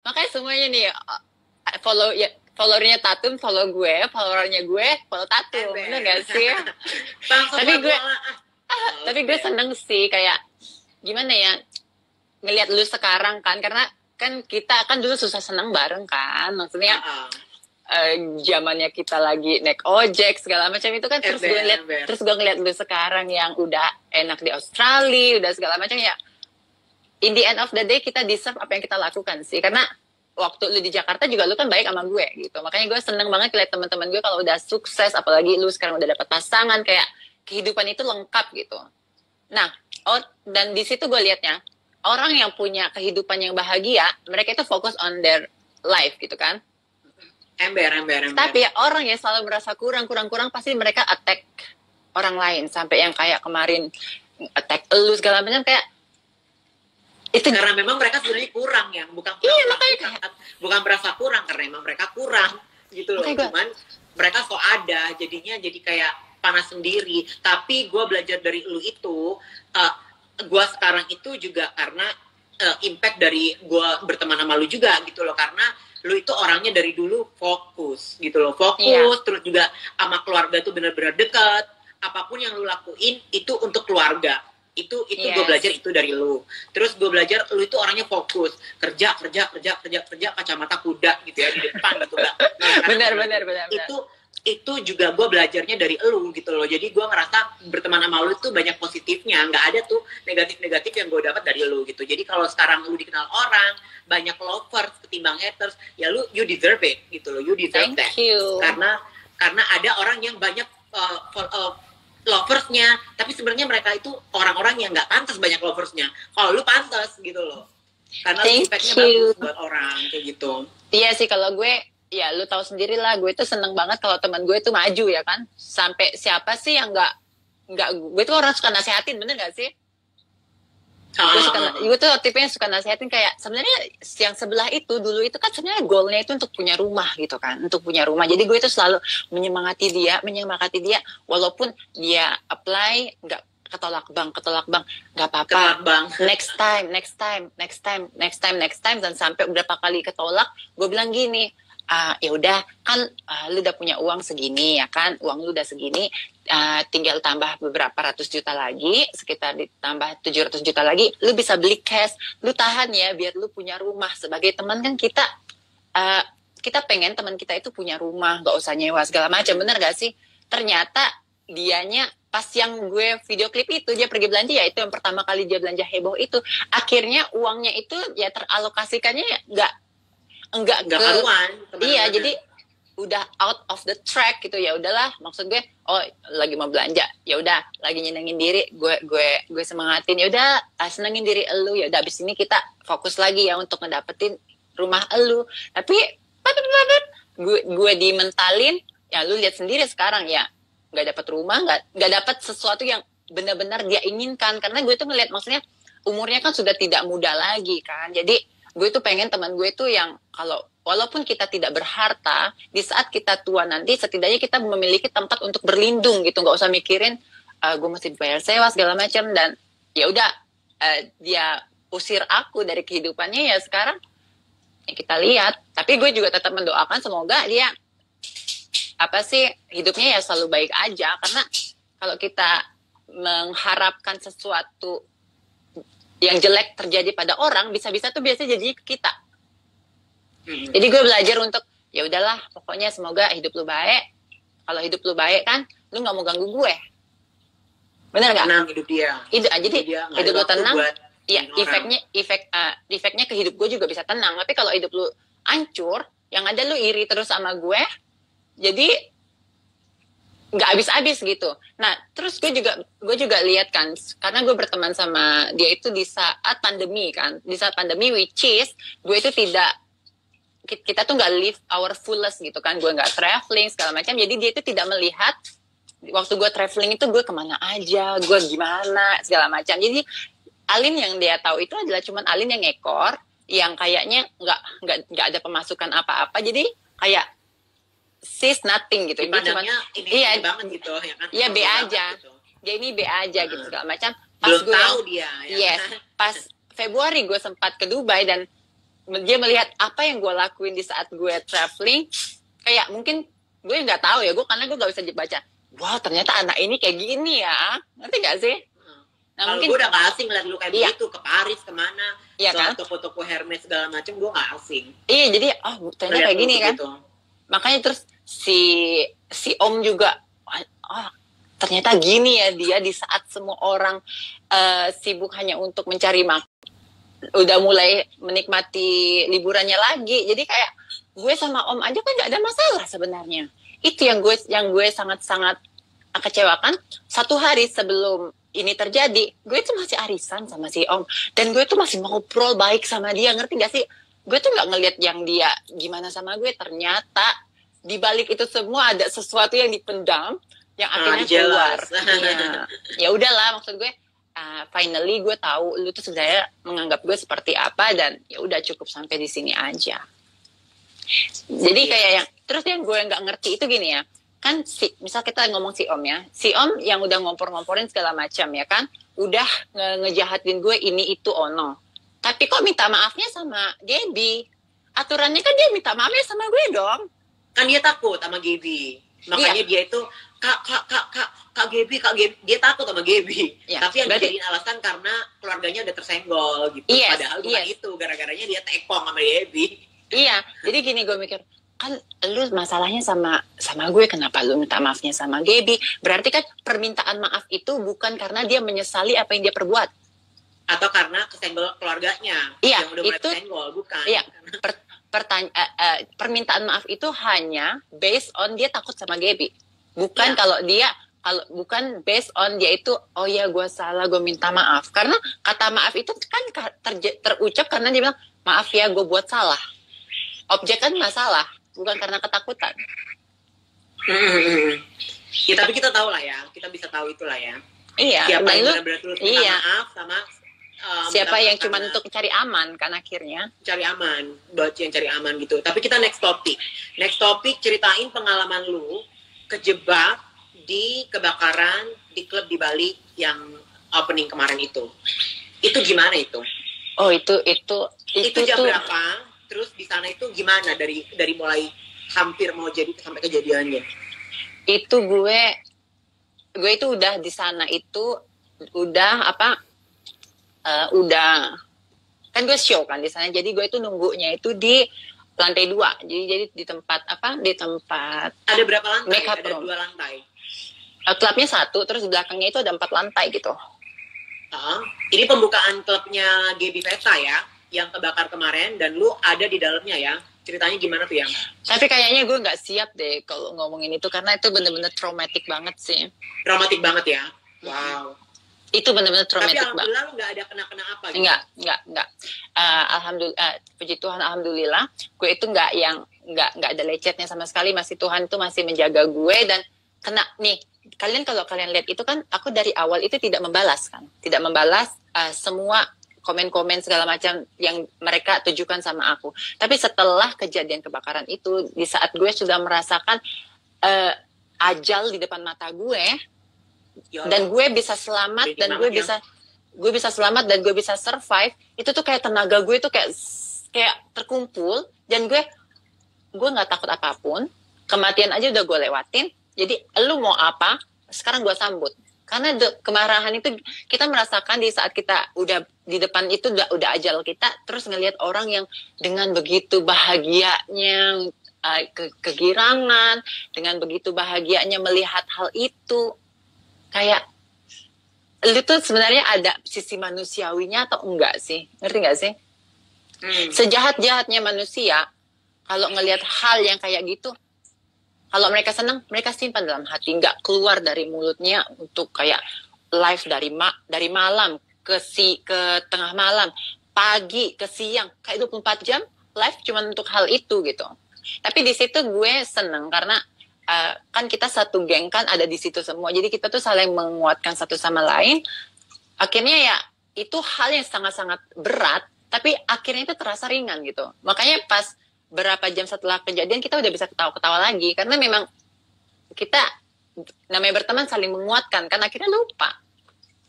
Makanya semuanya nih follow ya, followernya Tatum follow gue, followernya gue follow Tatum, Ember. bener gak sih? Bang Tapi sepak gue bola. Males tapi gue deh. seneng sih kayak gimana ya, ngelihat lu sekarang kan, karena kan kita kan dulu susah seneng bareng kan, maksudnya Uh-uh. zamannya kita lagi naik ojek segala macam itu kan, Ember, ember. terus gue ngeliat lu sekarang yang udah enak di Australia udah segala macam ya. In the end of the day kita deserve apa yang kita lakukan sih, karena waktu lu di Jakarta juga lu kan baik sama gue gitu, makanya gue seneng banget lihat teman-teman gue kalau udah sukses, apalagi lu sekarang udah dapat pasangan, kayak kehidupan itu lengkap gitu. Nah, dan di situ gue liatnya orang yang punya kehidupan yang bahagia, mereka itu fokus on their life gitu kan. Ember, ember, ember. Tapi orang yang selalu merasa kurang pasti mereka attack orang lain, sampai yang kayak kemarin attack lu segala macam, kayak itu karena memang mereka sebenarnya kurang ya, bukan iya, makanya bukan merasa kurang, karena memang mereka kurang gitu loh. Cuman mereka kok ada, jadinya jadi kayak panas sendiri. Tapi gue belajar dari lu itu, gue sekarang itu juga karena impact dari gue berteman sama lu juga gitu loh, karena lu itu orangnya dari dulu fokus gitu loh, fokus terus juga sama keluarga tuh benar-benar dekat. Apapun yang lu lakuin itu untuk keluarga, itu gue belajar itu dari lu. Terus gue belajar lu itu orangnya fokus, kerja kacamata kuda gitu ya di depan gitu kan. benar. Itu juga gue belajarnya dari lu gitu loh. Jadi gue ngerasa berteman sama lu tuh banyak positifnya, nggak ada tuh negatif yang gue dapat dari lu gitu. Jadi kalau sekarang lu dikenal orang banyak lovers ketimbang haters, ya lu you deserve it gitu loh, you deserve that. Karena ada orang yang banyak loversnya, tapi sebenarnya mereka itu orang-orang yang nggak pantas banyak loversnya. Kalau lu pantas gitu loh, karena impactnya bagus buat orang kayak gitu. Iya sih, kalau gue ya lu tahu sendiri lah, gue tuh seneng banget kalau teman gue tuh maju ya kan. Sampai siapa sih yang nggak gue tuh orang suka nasehatin, bener gak sih? Gue tuh tipenya suka nasihatin, kayak sebenarnya yang sebelah itu dulu itu kan sebenarnya goalnya itu untuk punya rumah gitu kan, untuk punya rumah. Jadi gue itu selalu menyemangati dia walaupun dia apply nggak ketolak bang, nggak apa-apa, next time, dan sampai berapa kali ketolak, gue bilang gini, ya udah kan, lu udah punya uang segini ya kan, uang lu udah segini, tinggal tambah beberapa ratus juta lagi, sekitar ditambah 700 juta lagi, lu bisa beli cash, lu tahan ya biar lu punya rumah. Sebagai teman kan kita pengen teman kita itu punya rumah, gak usah nyewa segala macam, bener gak sih? Ternyata dianya pas yang gue video klip itu dia pergi belanja, ya itu yang pertama kali dia belanja heboh itu, akhirnya uangnya itu ya teralokasikannya enggak karuan. Iya, jadi udah out of the track gitu. Ya udahlah, maksud gue, lagi mau belanja, ya udah lagi nyenengin diri, gue semangatin, ya udah senengin diri elu, ya udah abis ini kita fokus lagi ya untuk ngedapetin rumah elu. Tapi gue dimentalin, ya lu lihat sendiri sekarang ya, nggak dapat rumah, nggak dapat sesuatu yang benar-benar dia inginkan, karena gue tuh ngeliat, maksudnya umurnya kan sudah tidak muda lagi kan. Jadi gue tuh pengen teman gue tuh yang kalau walaupun kita tidak berharta, di saat kita tua nanti setidaknya kita memiliki tempat untuk berlindung gitu, nggak usah mikirin gue masih bayar sewa segala macam. Dan ya udah, dia usir aku dari kehidupannya, ya sekarang ya kita lihat. Tapi gue juga tetap mendoakan semoga dia hidupnya ya selalu baik aja, karena kalau kita mengharapkan sesuatu yang jelek terjadi pada orang, bisa-bisa tuh biasanya jadi kita. Jadi gue belajar untuk ya udahlah, pokoknya semoga hidup lu baik. Kalau hidup lu baik kan, lu nggak mau ganggu gue, bener nggak? Tenang hidup dia. Jadi hidup lu tenang, ya efeknya ke hidup gue juga bisa tenang. Tapi kalau hidup lu hancur, yang ada lu iri terus sama gue, jadi nggak habis-habis gitu. Nah, terus gue juga lihat kan, karena gue berteman sama dia itu di saat pandemi kan, di saat pandemi, which is gue itu kita tuh nggak live our fullest gitu kan, gue nggak traveling segala macam. Jadi dia itu tidak melihat waktu gue traveling itu gue kemana aja, gue gimana segala macam. Jadi Alin yang dia tahu itu adalah cuman Alin yang ekor, yang kayaknya nggak ada pemasukan apa-apa. Jadi kayak sis nothing gitu. Dia cuman iya banget gitu ya kan. Iya, B aja. Gitu. Dia ini B aja gitu segala macam. Pas belum gue tahu dia ya. Yes. Pas Februari gue sempat ke Dubai, dan dia melihat apa yang gue lakuin di saat gue traveling, kayak mungkin gue nggak tahu ya, karena gue nggak bisa baca. Wah, ternyata anak ini kayak gini ya, ngerti gak sih? Nah, kalau gue udah gak asing ngeliat lu kayak begitu, ke Paris, kemana, ke kan? Toko-toko Hermes segala macem, gue gak asing. Iya, jadi ternyata kayak gini kan. Makanya terus si Om juga, ternyata gini ya dia di saat semua orang sibuk hanya untuk mencari makan, udah mulai menikmati liburannya lagi. Jadi kayak gue sama Om aja kan gak ada masalah sebenarnya. Itu yang gue sangat-sangat kecewakan. 1 hari sebelum ini terjadi, gue tuh masih arisan sama si Om, dan gue tuh masih ngobrol baik sama dia, ngerti gak sih? Gue tuh nggak ngeliat yang dia gimana sama gue. Ternyata di balik itu semua ada sesuatu yang dipendam, yang akhirnya keluar. Ya udahlah, maksud gue, finally gue tahu lu tuh sebenarnya menganggap gue seperti apa, dan ya udah cukup sampai di sini aja. Jadi kayak yang terus yang gue nggak ngerti itu gini ya. Kan misal kita ngomong si Om ya, si Om yang udah ngompor-ngomporin segala macam ya kan, udah ngejahatin gue ini itu ono. Tapi kok minta maafnya sama Gaby? Aturannya kan dia minta maafnya sama gue dong. Kan dia takut sama Gaby. Makanya dia itu Kak Gaby, dia takut sama Gaby. Tapi yang dijadiin alasan karena keluarganya udah tersenggol gitu. Padahal bukan itu, gara-garanya dia tekong sama Gaby. Iya, jadi gini gue mikir, kan lu masalahnya sama gue, kenapa lu minta maafnya sama Gaby? Berarti kan permintaan maaf itu bukan karena dia menyesali apa yang dia perbuat, atau karena kesenggol keluarganya yang udah mulai kesenggol, bukan? Iya, permintaan maaf itu hanya based on dia takut sama Gaby, bukan bukan based on dia itu oh ya gue salah, gue minta maaf. Karena kata maaf itu kan terucap karena dia bilang maaf ya gue buat salah. Objek kan masalah, bukan karena ketakutan. Ya, tapi kita tahu lah ya, kita bisa tahu itulah ya. Iya. Siapa yang benar-benar tulus minta maaf sama siapa yang cuma untuk cari aman kan akhirnya. Cari aman, buat yang cari aman gitu. Tapi kita next topic. Next topic, ceritain pengalaman lu kejebak di kebakaran di klub di Bali yang opening kemarin itu. Itu gimana itu? Oh itu jam berapa? Terus di sana itu gimana dari mulai hampir mau jadi sampai kejadiannya? Itu gue itu udah di sana itu udah kan gue show kan di sana, jadi gue itu nunggunya itu di lantai 2. Jadi di tempat ada berapa lantai? Makeup ada room. 2 lantai. Klubnya 1, terus di belakangnya itu ada 4 lantai gitu. Ini pembukaan klubnya Gaby Vesta ya, yang kebakar kemarin, dan lu ada di dalamnya ya. Ceritanya gimana tuh yang? Tapi kayaknya gue nggak siap deh kalau ngomongin itu, karena itu bener-bener traumatik banget sih. Traumatik banget ya? Wow. Itu bener-bener traumatik banget. Tapi alhamdulillah lu nggak ada kena apa gitu? Enggak. Alhamdulillah, puji Tuhan, alhamdulillah. Gue itu nggak ada lecetnya sama sekali. Masih Tuhan itu masih menjaga gue, dan kena nih. Kalau kalian lihat itu kan, aku dari awal itu tidak membalas semua komen-komen segala macam yang mereka tujukan sama aku. Tapi setelah kejadian kebakaran itu, di saat gue sudah merasakan ajal di depan mata gue, dan gue bisa selamat, dan gue bisa selamat, dan gue bisa survive, itu tuh kayak tenaga gue tuh kayak terkumpul, dan gue nggak takut apapun. Kematian aja udah gue lewatin. Jadi lu mau apa? Sekarang gue sambut. Karena kemarahan itu kita merasakan di saat kita udah di depan itu udah ajal kita, terus ngelihat orang yang dengan begitu bahagianya, kegirangan, dengan begitu bahagianya melihat hal itu, kayak lu tuh sebenarnya ada sisi manusiawinya atau enggak sih? Ngerti nggak sih? Sejahat-jahatnya manusia, kalau ngelihat hal yang kayak gitu, kalau mereka senang, mereka simpan dalam hati, nggak keluar dari mulutnya untuk kayak live dari malam ke tengah malam, pagi ke siang, kayak 24 jam live cuma untuk hal itu gitu. Tapi di situ gue seneng karena kan kita satu geng kan ada di situ semua, jadi kita tuh saling menguatkan satu sama lain. Akhirnya ya itu hal yang sangat-sangat berat, tapi akhirnya itu terasa ringan gitu. Makanya pas berapa jam setelah kejadian kita udah bisa ketawa-ketawa lagi, karena memang kita namanya berteman saling menguatkan kan, akhirnya lupa.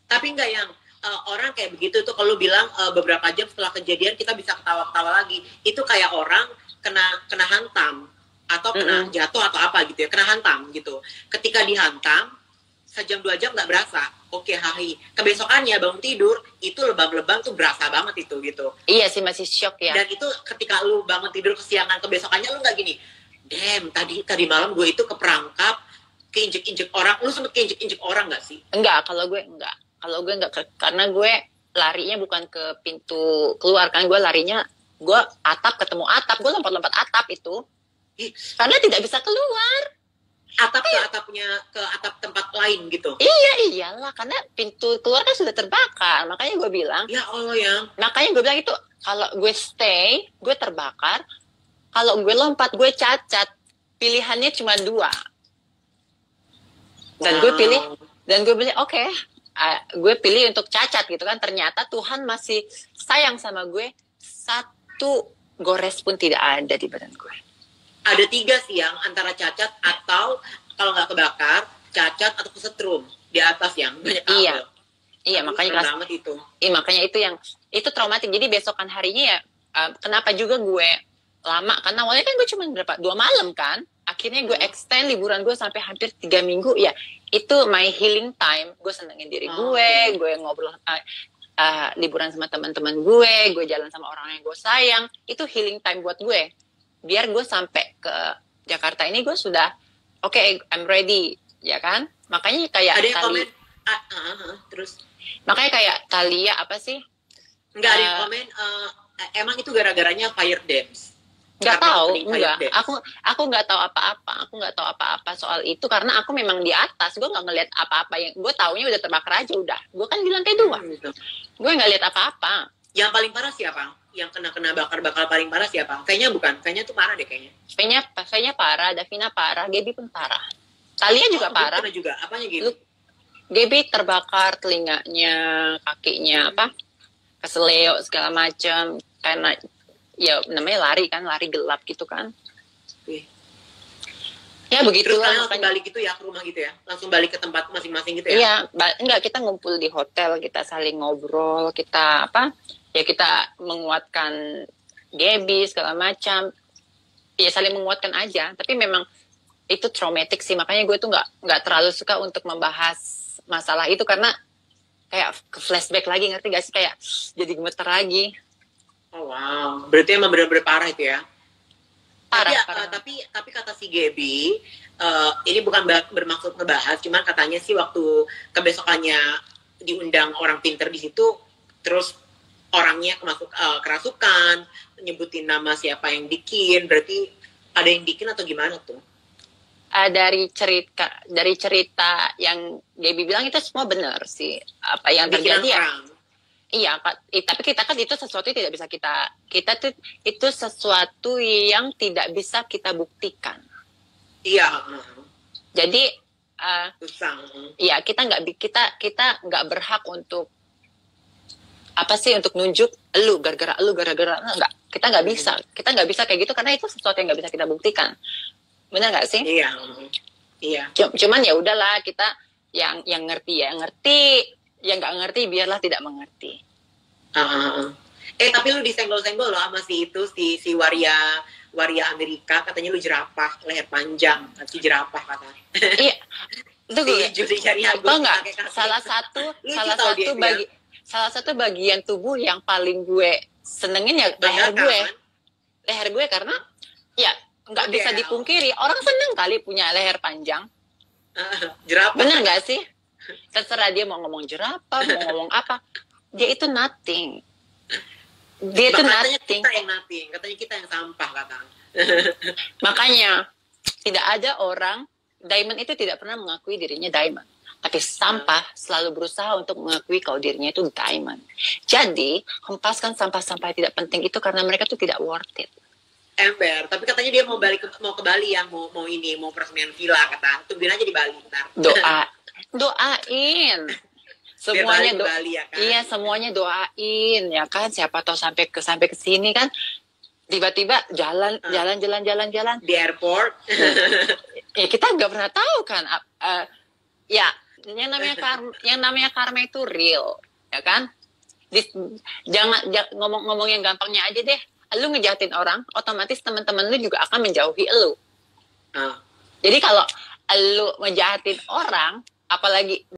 Tapi enggak yang orang kayak begitu tuh kalau bilang beberapa jam setelah kejadian kita bisa ketawa-ketawa lagi. Itu kayak orang kena hantam atau kena jatuh atau apa gitu ya, kena hantam gitu. Ketika dihantam sejam 2 jam nggak berasa, oke hai. Kebesokannya bangun tidur itu lebam-lebam tuh berasa banget itu gitu. Iya sih, masih shock ya. Dan itu ketika lu bangun tidur kesiangan, kebesokannya lu nggak gini, damn tadi malam gue itu keperangkap, keinjek-injek orang. Lu sempet keinjek-injek orang nggak sih? Enggak, kalau gue enggak, karena gue larinya bukan ke pintu keluar kan, gue larinya gue atap ketemu atap, gue lompat-lompat atap itu. Karena tidak bisa keluar. Atap ke atapnya, ke atap tempat lain gitu. Iyalah, karena pintu keluar kan sudah terbakar. Makanya gue bilang, ya Allah ya. Makanya gue bilang itu, kalau gue stay, gue terbakar. Kalau gue lompat, gue cacat. Pilihannya cuma 2. Dan gue pilih, oke. Gue pilih untuk cacat gitu kan. Ternyata Tuhan masih sayang sama gue. 1 gores pun tidak ada di badan gue. Ada 3 sih yang antara cacat atau kalau nggak kebakar, cacat atau kesetrum di atas yang banyak kabel. Iya, makanya itu. Iya, makanya itu traumatik. Jadi besokan harinya ya, kenapa juga gue lama? Karena awalnya kan gue cuma 2 malam kan. Akhirnya gue extend liburan gue sampai hampir 3 minggu. Ya, itu my healing time. Gue senengin diri gue ngobrol, liburan sama teman-teman gue jalan sama orang yang gue sayang. Itu healing time buat gue. Biar gue sampai ke Jakarta ini gue sudah oke, I'm ready, ya kan? Makanya kayak ada yang komen, terus makanya kayak Thalia apa sih? Enggak ada yang komen, emang itu gara-garanya fire dance? Nggak tahu, enggak. Aku nggak tahu apa-apa soal itu karena aku memang di atas, gue nggak ngeliat apa-apa. Yang gue taunya udah terbakar aja udah. Gue kan di lantai 2, gitu. Gue nggak lihat apa-apa. Yang paling parah siapa? Yang kena bakar paling parah siapa? Kayaknya tuh parah deh kayaknya. Kayaknya parah, Davina parah, Gaby pun parah. Thalia juga parah. Kena juga. Apanya gitu? Gaby terbakar telinganya, kakinya keseleo segala macam karena ya namanya lari gelap gitu kan. Ya begitu. Terus kalian langsung balik gitu ya ke rumah gitu ya? Langsung balik ke tempat masing-masing gitu ya? Iya, enggak, kita ngumpul di hotel, kita saling ngobrol, kita kita menguatkan Gaby segala macam. Ya saling menguatkan aja, tapi memang itu traumatik sih, makanya gue tuh nggak terlalu suka untuk membahas masalah itu karena kayak ke flashback lagi, ngerti gak sih, kayak jadi gemeter lagi. Oh wow, berarti emang benar-benar parah itu ya? Parah. Tapi kata si Gaby, ini bukan bermaksud ngebahas, cuman katanya sih waktu kebesokannya diundang orang pinter di situ, terus orangnya kerasukan, nyebutin nama siapa yang bikin, berarti ada yang bikin atau gimana tuh? Dari cerita yang Gaby bilang itu semua benar sih, apa yang terjadi ya. Iya, tapi kita kan itu sesuatu yang tidak bisa kita tuh itu sesuatu yang tidak bisa kita buktikan. Iya. Jadi susah. Iya, kita nggak berhak untuk untuk nunjuk lu gara-gara enggak. Kita nggak bisa kayak gitu karena itu sesuatu yang nggak bisa kita buktikan. Benar nggak sih? Iya. Cuman ya udahlah, kita yang ngerti ya ngerti, yang nggak ngerti biarlah tidak mengerti. Tapi lu disenggol-senggol loh sama si waria Amerika, katanya lu jerapah, leher panjang, si jerapah katanya. Iya. Itu gue. Apa enggak? Salah satu bagian tubuh yang paling gue senengin ya leher gue. Leher gue karena ya nggak bisa dipungkiri, orang seneng kali punya leher panjang. Jerapah. Bener nggak sih? Terserah dia mau ngomong jerapah, mau ngomong apa. Dia itu nothing. Katanya kita yang nothing. Katanya kita yang sampah, katanya. Makanya tidak ada orang, Diamond itu tidak pernah mengakui dirinya Diamond. Tapi sampah selalu berusaha untuk mengakui kalau dirinya itu Diamond. Jadi, hempaskan sampah-sampah yang tidak penting itu karena mereka tuh tidak worth it. Ember, tapi katanya dia mau ke Bali yang mau peresmian villa, kata. Tungguin aja di Bali ntar. Doain. Semuanya Bali, ya kan? Iya, semuanya doain ya kan. Siapa tahu sampai ke sini kan tiba-tiba jalan di airport. Ya kita nggak pernah tahu kan. Ya, yang namanya karma itu real. ya kan? Jangan ngomong yang gampangnya aja deh. Lu ngejahatin orang, otomatis teman-teman lu juga akan menjauhi lu. Jadi kalau lu ngejahatin orang, apalagi